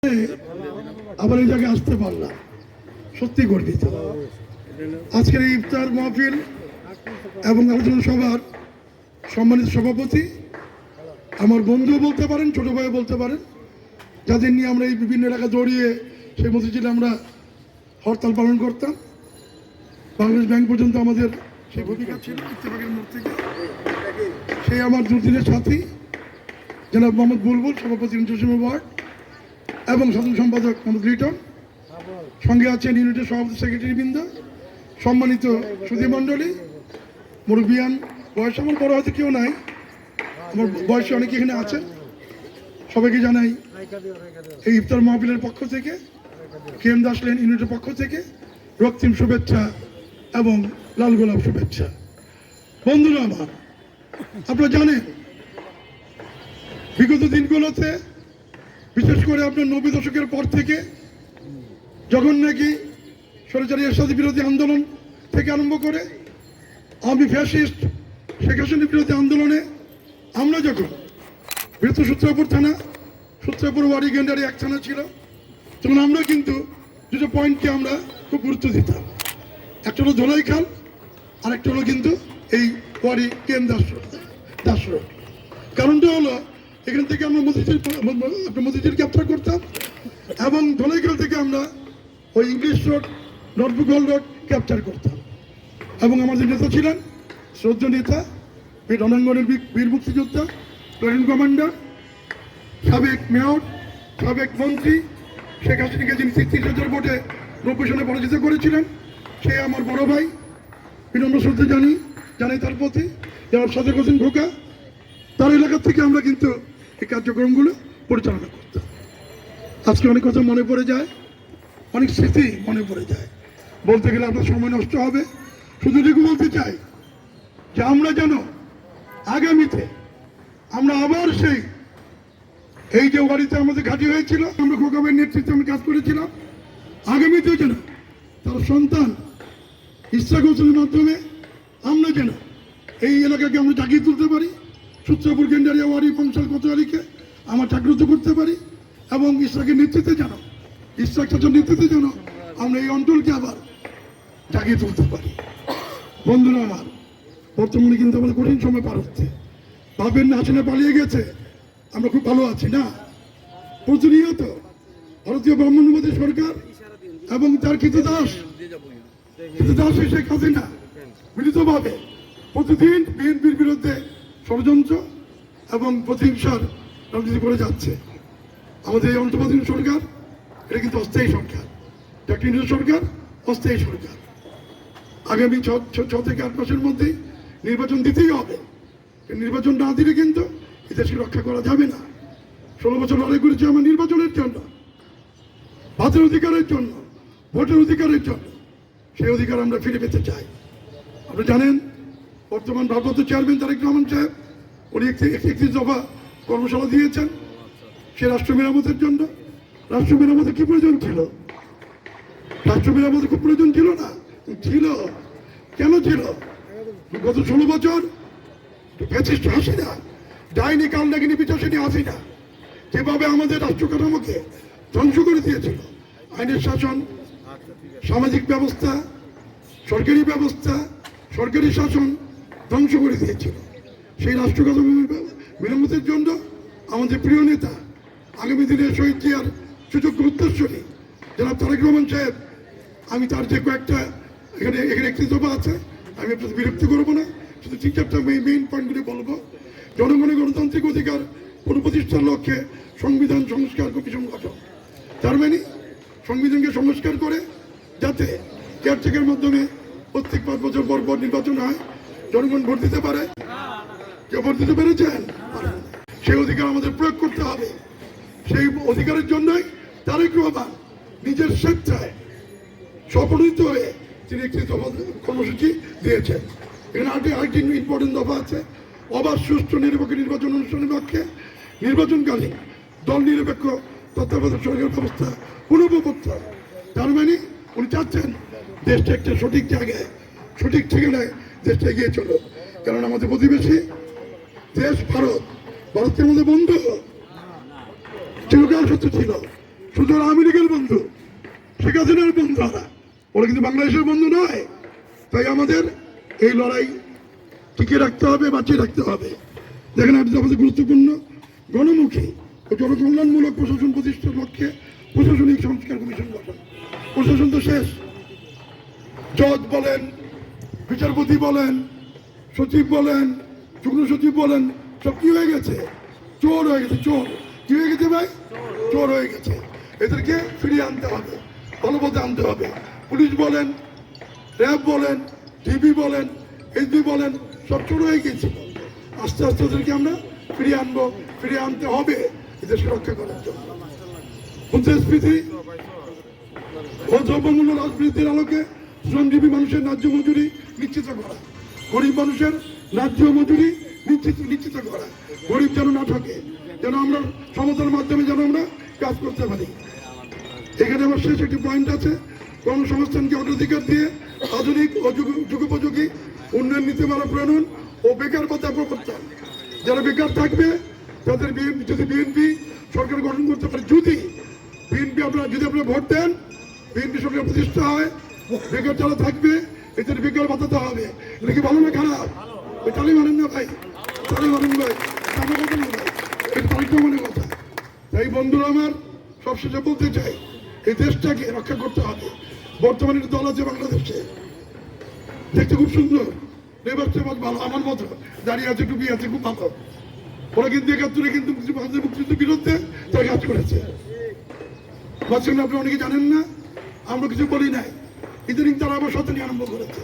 আবার এই জায়গায় আসতে পারলাম, সত্যি গর্বিত। আজকের এই ইফতার মাহফিল এবং আলোচনা সভার সম্মানিত সভাপতি, আমার বন্ধুও বলতে পারেন, ছোট ভাইও বলতে পারেন, যাদের নিয়ে আমরা এই বিভিন্ন এলাকা জড়িয়ে সেই মসজিদে আমরা হরতাল পালন করতাম। বাংলাদেশ ব্যাংক পর্যন্ত আমাদের সেই ভূমিকা ছিল ইত্তেফাকের মোড় থেকে। সেই আমার দুর্দিনের সাথী জনাব মোহাম্মদ বুলবুল, সভাপতি ইন্টারন্যাশনাল ওয়ার্ড এবং সাধারণ সম্পাদক মোহাম্মদ লিটন, সঙ্গে আছেন ইউনিটের সভাপতি সেক্রেটারি বৃন্দ, সম্মানিত সুধী মণ্ডলী, মুরব্বিয়ান। বয়স আমার বড় হয়তো কেউ নাই, আমার বয়সে অনেকে এখানে আছেন। সবাইকে জানাই এই ইফতার মাহফিলের পক্ষ থেকে, কেএম দাস লেন ইউনিটের পক্ষ থেকে রক্তিম শুভেচ্ছা এবং লাল গোলাপ শুভেচ্ছা। বন্ধুরা আমার, আপনারা জানেন বিগত দিনগুলোতে, বিশেষ করে আপনার 90 দশকের পর থেকে, যখন নাকি স্বৈরাচারী এরশাদি বিরোধী আন্দোলন থেকে আরম্ভ করে আওয়ামী ফ্যাসিস্ট শেখ হাসিনা বিরোধী আন্দোলনে আমরা যখন বৃহত্তর সূত্রাপুর থানা, সূত্রাপুর ওয়ারি গেন্ডারি এক থানা ছিল, তখন আমরা কিন্তু দুটো পয়েন্টকে আমরা খুব গুরুত্ব দিতাম। একটা হলো ধোলাই খাল, আর একটা হলো কিন্তু এই ওয়ারি কেএম দাস রোড। কারণটা হলো এখান থেকে আমরা মতিঝিল ক্যাপচার করতাম এবং ধোলাইখাল থেকে আমরা ওই English road, notebook hall road capture করতাম। এবং আমাদের নেতা ছিলেন শ্রদ্ধ নেতা, এই রণাঙ্গনের বীর মুক্তিযোদ্ধা, প্ল্যাটুন কমান্ডার, সাবেক মেয়র, সাবেক মন্ত্রী, শেখ হাসিনাকে যিনি 33,000 ভোটে 90 সনে পরাজিত করেছিলেন, সে আমার বড় ভাই। বিনম্র শ্রদ্ধা জানাই তার প্রতি। যার সাথে হোসেন খোকা, তার এলাকা থেকে আমরা কিন্তু এই কার্যক্রমগুলো পরিচালনা করতাম। আজকে অনেক কথা মনে পড়ে যায়, অনেক স্মৃতি মনে পড়ে যায়। বলতে গেলে আপনার সময় নষ্ট হবে। শুধু এটুকু বলতে চাই যে আমরা যেন আগামীতে আমরা আবার এই যে ওয়ারিতে আমাদের ঘাঁটি হয়েছিল, আমরা খোকাবের নেতৃত্বে আমি কাজ করেছিলাম, আগামীতেও যেন তার সন্তান ইশরাক হোসেনের মাধ্যমে আমরা যেন এই এলাকাকে আমরা জাগিয়ে তুলতে পারি। সূত্রাপুর গেন্ডারিয়া ওয়ারি পঞ্চাল কোতোয়ারিকে আমরা জাগ্রত করতে পারি এবং ইশরাকের নেতৃত্বে যেন, ইশরাক চাচার নেতৃত্বে যেন আমরা এই অঞ্চলকে আবার জাগিয়ে তুলতে পারি। বন্ধুরা আমার, বর্তমানে কিন্তু আমাদের কঠিন সময় পার হচ্ছে। ভাবেন না হাসিনা পালিয়ে গেছে, আমরা খুব ভালো আছি না। প্রতিনিয়ত ভারতীয় ব্রাহ্মণ্যবাদী সরকার এবং তার কৃতদাস শেখ হাসিনা মিলিতভাবে প্রতিদিন বিএনপির বিরুদ্ধে ষড়যন্ত্র এবং প্রতিহিংসার রাজনীতি করে যাচ্ছে। আমাদের এই অন্তর্বর্তী সরকার, এটা কিন্তু অস্থায়ী সরকার, কেন্দ্রীয় সরকার অস্থায়ী সরকার। আগামী 6 থেকে 8 মাসের মধ্যেই নির্বাচন দিতেই হবে। নির্বাচন না দিলে কিন্তু এই দেশকে রক্ষা করা যাবে না। 16 বছর লড়াই করেছি আমরা নির্বাচনের জন্য, ভাতের অধিকারের জন্য, ভোটের অধিকারের জন্য। সেই অধিকার আমরা ফিরে পেতে চাই। আপনি জানেন, বর্তমান ভারপ্রাপ্ত চেয়ারম্যান তারেক রহমান সাহেব, উনি 31 দফা কর্মশালা দিয়েছেন সে রাষ্ট্র মেরামতের জন্য। রাষ্ট্র মেরামতের কি প্রয়োজন ছিল? রাষ্ট্র মেরামতের খুব প্রয়োজন ছিল না? ছিল। কেন ছিল? গত 16 বছর ফ্যাসিস্ট হাসিনা, ডাইনি কাল ডাকিনি পিছাসিনী হাসিনা যেভাবে আমাদের রাষ্ট্র কাঠামোকে ধ্বংস করে দিয়েছিল, আইনের শাসন, সামাজিক ব্যবস্থা, সরকারি ব্যবস্থা, সরকারি শাসন ধ্বংস করে দিয়েছিল। সেই রাষ্ট্র কাঠামো মেরামতের জন্য আমাদের প্রিয় নেতা, আগামী দিনের শহীদ জিয়ার সুযোগ্য উত্তরসূরি জনাব তারেক রহমান সাহেব, আমি তার যে কয়েকটা এখানে 31 দফা আছে, আমি আপনাদের বিরক্তি করবো না, শুধু 3-4টা মেইন পয়েন্টগুলি বলবো। জনগণের গণতান্ত্রিক অধিকার পুনঃপ্রতিষ্ঠার লক্ষ্যে সংবিধান সংস্কার কমিশন গঠন। তার মানে সংবিধানকে সংস্কার করে যাতে কেয়ারটেকার মাধ্যমে প্রত্যেক 5 বছর পর নির্বাচন হয়, জনগণ ভোট দিতে পারে। কেউ ভোট দিতে পেরেছেন? সেই অধিকার আমাদের প্রয়োগ করতে হবে। সেই অধিকারের জন্যই তারেক রহমান নিজের স্বেচ্ছায় স্বপ্রণীত হয়ে তিনি একটি দফা কর্মসূচি দিয়েছেন। এখানে আরেকটি ইম্পর্টেন্ট দফা আছে, অবাধ সুষ্ঠু নিরপেক্ষ নির্বাচন অনুষ্ঠানের লক্ষ্যে নির্বাচনকালীন দল নিরপেক্ষ তত্ত্বাবধায়ক সরকার ব্যবস্থা পুনঃপ্রবর্তন। তার মানে উনি চাচ্ছেন দেশটা একটা সঠিক জায়গায়, সঠিক ঠিকানায় দেশটা এগিয়ে চলো। কারণ আমাদের প্রতিবেশী দেশ ভারতকে আমাদের বন্ধু চিরকাল সত্য ছিল, শুধু ওরা আওয়ামী লীগের বন্ধু, শেখ হাসিনার বন্ধু, ওরা কিন্তু বাংলাদেশের বন্ধু নয়। তাই আমাদের এই লড়াই টিকিয়ে রাখতে হবে, বাঁচিয়ে রাখতে হবে। দেখেন এটা আমাদের গুরুত্বপূর্ণ গণমুখী ও জনকল্যাণমূলক প্রশাসন প্রতিষ্ঠার লক্ষ্যে প্রশাসনিক সংস্কার কমিশন গঠন। প্রশাসন তো শেষ, জজ বলেন, বিচারপতি বলেন, সচিব বলেন, যুগ্ম সচিব বলেন, সব কি হয়ে গেছে? চোর হয়ে গেছে। চোর কি হয়ে গেছে ভাই? চোর হয়ে গেছে। এদেরকে ফিরিয়ে আনতে হবে, ভালো পথে আনতে হবে। পুলিশ বলেন, র্যাব বলেন, টিভি বলেন, এসবি বলেন, সব চোর হয়ে গেছে। আস্তে আস্তে ওদেরকে আমরা ফিরিয়ে আনবো, ফিরিয়ে আনতে হবে এদেরকে রক্ষা করার জন্য। মুদ্রাস্ফীতি ও দ্রব্যমূল্য রাজবৃদ্ধির আলোকে শ্রমজীবী মানুষের ন্যায্য মজুরি নিশ্চিত করা, গরিব মানুষের ন্যায্য মজুরি নিশ্চিত করা, গরিব যেন না ঠকে, যেন আমরা সমতার মাধ্যমে যেন আমরা কাজ করতে পারি। এখানে আমার শেষ একটি পয়েন্ট আছে, কর্মসংস্থানকে অগ্রাধিকার দিয়ে আধুনিক ও যুগোপযোগী উন্নয়ন নীতিমালা প্রণয়ন ও বেকার ভাতা প্রবর্তন। যারা বেকার থাকবে তাদের যদি বিএনপি সরকার গঠন করতে পারে, যদি আপনারা ভোট দেন, বিএনপি সরকার প্রতিষ্ঠা হয়, বেকার যারা থাকবে এদের বেকার ভাতা দেওয়া হবে। এটা কি ভালো না খারাপ? ওই তালি মানেন না ভাই, তালি মানেন ভাই, আমার কথা না ভাই, এটা তালিকা মানে কথা। তাই বন্ধুরা আমার, সবশেষে বলতে চাই, এই দেশটাকে রক্ষা করতে হবে। বর্তমানে একটা দল আছে বাংলাদেশে, দেখতে খুব সুন্দর, নির্বাচন ভালো, আমার মতো দাঁড়িয়ে আছে, টুপি আছে, খুব ভালো। ওরা কিন্তু ৭১ কিন্তু মুক্তিযুদ্ধের বিরুদ্ধে তারা কাজ করেছে। মাঝখানে আপনি অনেকে জানেন না, আমরা কিছু বলি নাই, ইদানিং তারা আবার সতেনি আরম্ভ করেছে।